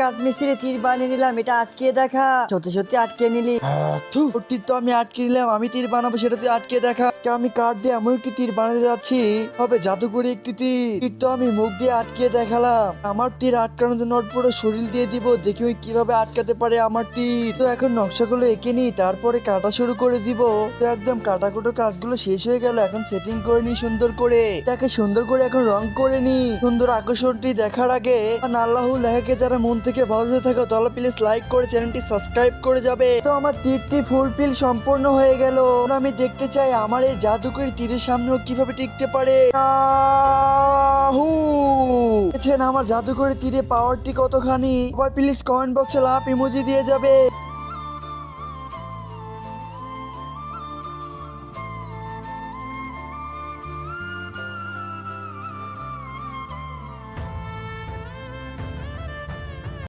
কাঠমিস্ত্রি তীর বানিয়ে নিলাম, এটা আটকে দেখা। সত্যি সত্যি আটকে নিলি? তোর তীর তো আমি আটকে নিলাম, আমি তীর বানাবো সেটা তুই আটকে দেখা। আজকে আমি কাঠ দিয়ে এমন একটি তীর বানাতে যাচ্ছি, হবে জাদুকরি একটি তীর। তীর তো আমি মুখ দিয়ে আটকে দেখালাম, আমার তীর আটকানোর জন্য ওর পুরো শরীর দিয়ে দিব, দেখি ওই কিভাবে আটকাতে পারে আমার তীর। তো এখন নকশাগুলো এঁকে নি, তারপরে কাটা শুরু করে দিব। তো একদম কাটাকুটোর কাজগুলো শেষ হয়ে গেল, এখন সেটিং করে নি সুন্দর করে, তাকে সুন্দর করে এখন রং করে নি। সুন্দর আকর্ষণটি দেখার আগে আল্লাহু লেখাকে যারা মন থেকে ভালোবেসে থাকো তাহলে প্লিজ লাইক করে চ্যানেলটি সাবস্ক্রাইব করে যাবে। তো আমার তীরটি ফুলফিল সম্পূর্ণ হয়ে গেল। আমি দেখতে চাই আমার এই জাদুকরি তীরের সামনেও কিভাবে টিকতে পারে। ইয়াহু! দেখছেন আমার জাদুকরি তীরে পাওয়ারটি কতখানি? সবাই প্লিজ কমেন্ট বক্সে লাভ ইমোজি দিয়ে যাবে।